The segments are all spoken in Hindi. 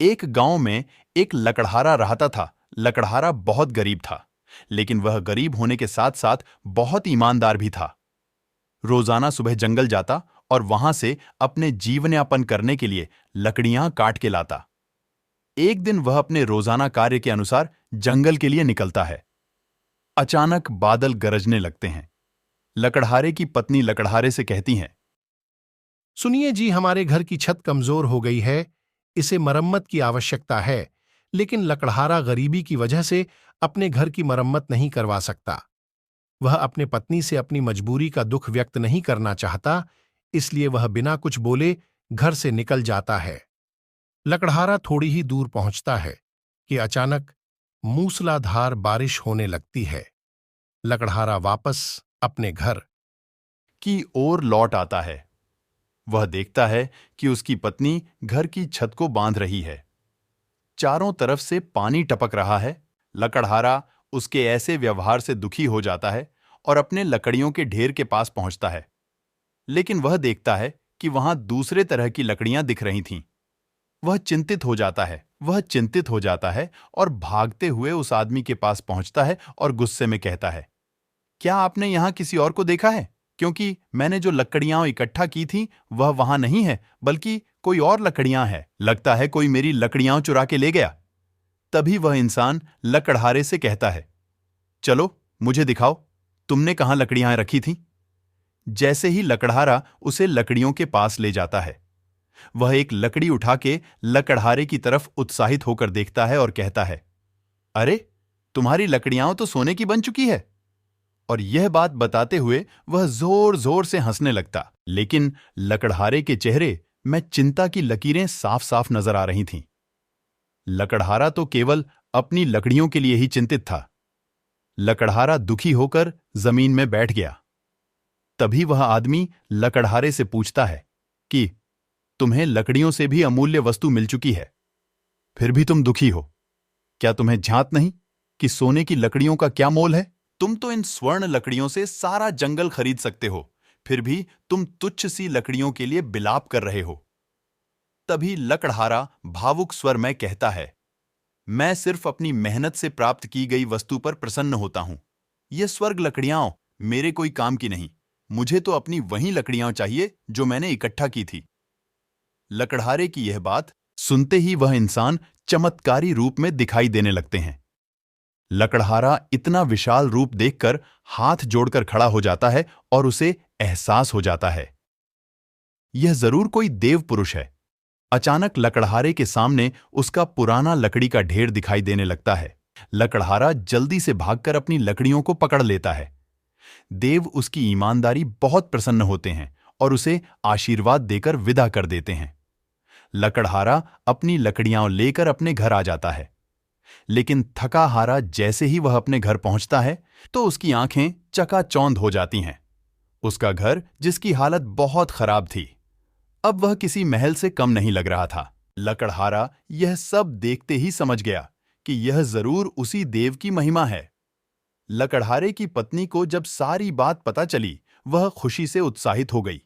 एक गांव में एक लकड़हारा रहता था। लकड़हारा बहुत गरीब था, लेकिन वह गरीब होने के साथ साथ बहुत ईमानदार भी था। रोजाना सुबह जंगल जाता और वहां से अपने जीवनयापन करने के लिए लकड़ियां काट के लाता। एक दिन वह अपने रोजाना कार्य के अनुसार जंगल के लिए निकलता है। अचानक बादल गरजने लगते हैं। लकड़हारे की पत्नी लकड़हारे से कहती हैं, सुनिए जी, हमारे घर की छत कमजोर हो गई है। इसे मरम्मत की आवश्यकता है, लेकिन लकड़हारा गरीबी की वजह से अपने घर की मरम्मत नहीं करवा सकता। वह अपने पत्नी से अपनी मजबूरी का दुख व्यक्त नहीं करना चाहता, इसलिए वह बिना कुछ बोले घर से निकल जाता है। लकड़हारा थोड़ी ही दूर पहुंचता है कि अचानक मूसलाधार बारिश होने लगती है। लकड़हारा वापस अपने घर की ओर लौट आता है। वह देखता है कि उसकी पत्नी घर की छत को बांध रही है। चारों तरफ से पानी टपक रहा है। लकड़हारा उसके ऐसे व्यवहार से दुखी हो जाता है और अपने लकड़ियों के ढेर के पास पहुंचता है। लेकिन वह देखता है कि वहां दूसरे तरह की लकड़ियां दिख रही थीं। वह चिंतित हो जाता है और भागते हुए उस आदमी के पास पहुंचता है और गुस्से में कहता है, क्या आपने यहां किसी और को देखा है? क्योंकि मैंने जो लकड़ियां इकट्ठा की थी वह वहां नहीं है, बल्कि कोई और लकड़ियां हैं। लगता है कोई मेरी लकड़ियां चुरा के ले गया। तभी वह इंसान लकड़हारे से कहता है, चलो मुझे दिखाओ, तुमने कहां लकड़ियां रखी थीं? जैसे ही लकड़हारा उसे लकड़ियों के पास ले जाता है, वह एक लकड़ी उठा के लकड़हारे की तरफ उत्साहित होकर देखता है और कहता है, अरे, तुम्हारी लकड़ियां तो सोने की बन चुकी है। और यह बात बताते हुए वह जोर जोर से हंसने लगता। लेकिन लकड़हारे के चेहरे में चिंता की लकीरें साफ साफ नजर आ रही थीं। लकड़हारा तो केवल अपनी लकड़ियों के लिए ही चिंतित था। लकड़हारा दुखी होकर जमीन में बैठ गया। तभी वह आदमी लकड़हारे से पूछता है कि तुम्हें लकड़ियों से भी अमूल्य वस्तु मिल चुकी है, फिर भी तुम दुखी हो। क्या तुम्हें झांत नहीं कि सोने की लकड़ियों का क्या मोल है? तुम तो इन स्वर्ण लकड़ियों से सारा जंगल खरीद सकते हो, फिर भी तुम तुच्छ सी लकड़ियों के लिए बिलाप कर रहे हो। तभी लकड़हारा भावुक स्वर में कहता है, मैं सिर्फ अपनी मेहनत से प्राप्त की गई वस्तु पर प्रसन्न होता हूं। ये स्वर्ग लकड़ियां मेरे कोई काम की नहीं। मुझे तो अपनी वही लकड़ियां चाहिए जो मैंने इकट्ठा की थी। लकड़हारे की यह बात सुनते ही वह इंसान चमत्कारी रूप में दिखाई देने लगते हैं। लकड़हारा इतना विशाल रूप देखकर हाथ जोड़कर खड़ा हो जाता है और उसे एहसास हो जाता है, यह जरूर कोई देव पुरुष है। अचानक लकड़हारे के सामने उसका पुराना लकड़ी का ढेर दिखाई देने लगता है। लकड़हारा जल्दी से भागकर अपनी लकड़ियों को पकड़ लेता है। देव उसकी ईमानदारी बहुत प्रसन्न होते हैं और उसे आशीर्वाद देकर विदा कर देते हैं। लकड़हारा अपनी लकड़ियां लेकर अपने घर आ जाता है। लेकिन थका हारा जैसे ही वह अपने घर पहुंचता है तो उसकी आंखें चकाचौंध हो जाती हैं। उसका घर, जिसकी हालत बहुत खराब थी, अब वह किसी महल से कम नहीं लग रहा था। लकड़हारा यह सब देखते ही समझ गया कि यह जरूर उसी देव की महिमा है। लकड़हारे की पत्नी को जब सारी बात पता चली, वह खुशी से उत्साहित हो गई।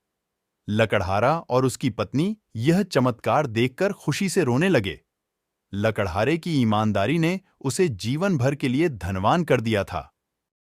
लकड़हारा और उसकी पत्नी यह चमत्कार देखकर खुशी से रोने लगे। लकड़हारे की ईमानदारी ने उसे जीवन भर के लिए धनवान कर दिया था।